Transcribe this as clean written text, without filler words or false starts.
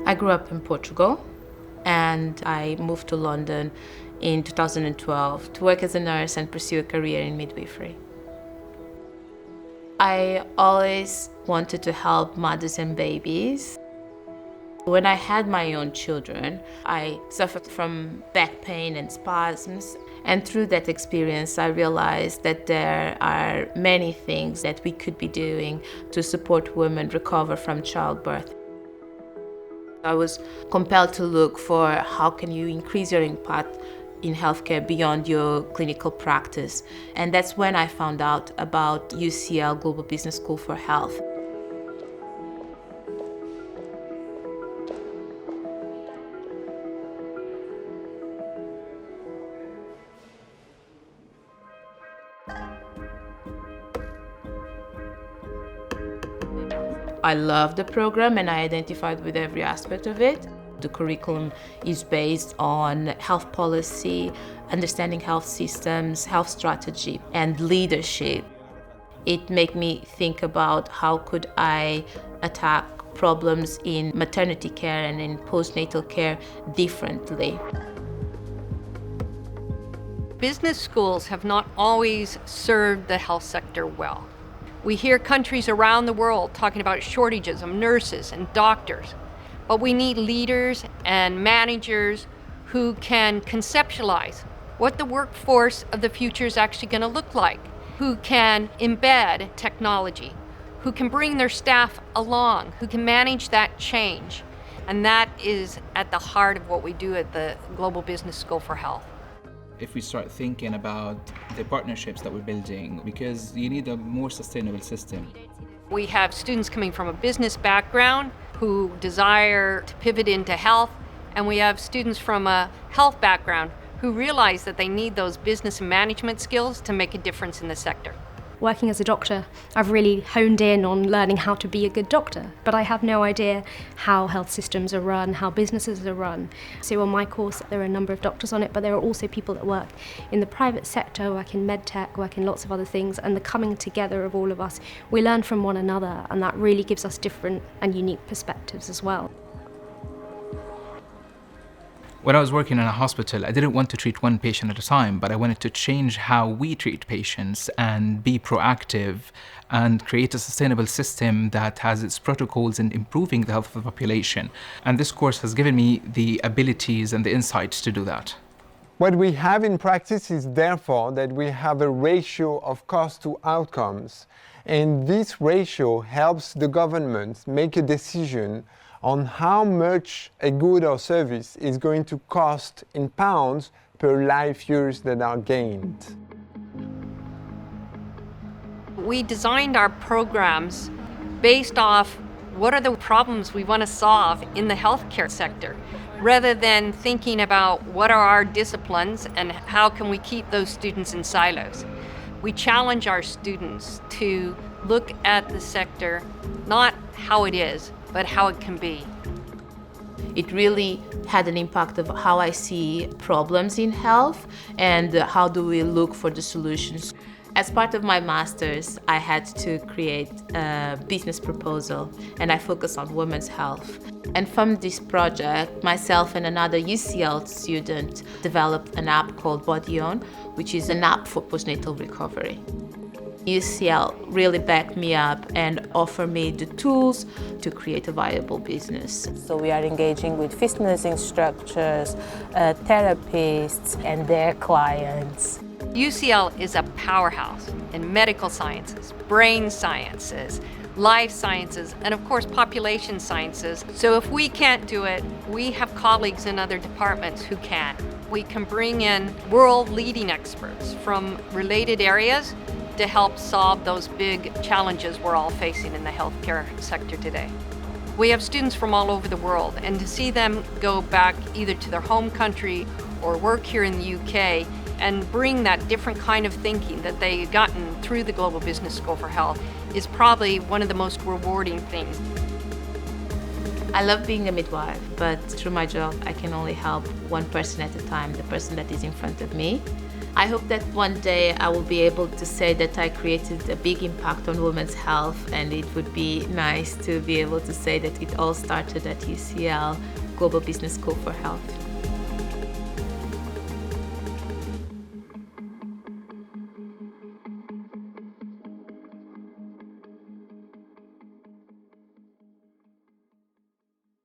I grew up in Portugal and I moved to London in 2012 to work as a nurse and pursue a career in midwifery. I always wanted to help mothers and babies. When I had my own children, I suffered from back pain and spasms. And through that experience, I realized that there are many things that we could be doing to support women recover from childbirth. I was compelled to look for how can you increase your impact in healthcare beyond your clinical practice. And that's when I found out about UCL Global Business School for Health. I love the program and I identified with every aspect of it. The curriculum is based on health policy, understanding health systems, health strategy, and leadership. It made me think about how could I attack problems in maternity care and in postnatal care differently. Business schools have not always served the health sector well. We hear countries around the world talking about shortages of nurses and doctors, but we need leaders and managers who can conceptualize what the workforce of the future is actually going to look like, who can embed technology, who can bring their staff along, who can manage that change. And that is at the heart of what we do at the Global Business School for Health. If we start thinking about the partnerships that we're building, because you need a more sustainable system. We have students coming from a business background who desire to pivot into health, and we have students from a health background who realize that they need those business and management skills to make a difference in the sector. Working as a doctor, I've really honed in on learning how to be a good doctor, but I have no idea how health systems are run, how businesses are run. So on my course, there are a number of doctors on it, but there are also people that work in the private sector, work in medtech, work in lots of other things, and the coming together of all of us, we learn from one another, and that really gives us different and unique perspectives as well. When I was working in a hospital, I didn't want to treat one patient at a time, but I wanted to change how we treat patients and be proactive and create a sustainable system that has its protocols in improving the health of the population. And this course has given me the abilities and the insights to do that. What we have in practice is therefore that we have a ratio of cost to outcomes. And this ratio helps the government make a decision on how much a good or service is going to cost in pounds per life years that are gained. We designed our programs based off what are the problems we want to solve in the healthcare sector, rather than thinking about what are our disciplines and how can we keep those students in silos. We challenge our students to look at the sector, not how it is, but how it can be. It really had an impact of how I see problems in health and how do we look for the solutions. As part of my master's, I had to create a business proposal and I focused on women's health. And from this project, myself and another UCL student developed an app called BodyOwn, which is an app for postnatal recovery. UCL really backed me up and offered me the tools to create a viable business. So we are engaging with feast nursing structures, therapists and their clients. UCL is a powerhouse in medical sciences, brain sciences, life sciences, and of course population sciences. So if we can't do it, we have colleagues in other departments who can. We can bring in world-leading experts from related areas to help solve those big challenges we're all facing in the healthcare sector today. We have students from all over the world, and to see them go back either to their home country or work here in the UK and bring that different kind of thinking that they've gotten through the Global Business School for Health is probably one of the most rewarding things. I love being a midwife, but through my job I can only help one person at a time, the person that is in front of me. I hope that one day I will be able to say that I created a big impact on women's health, and it would be nice to be able to say that it all started at UCL Global Business School for Health.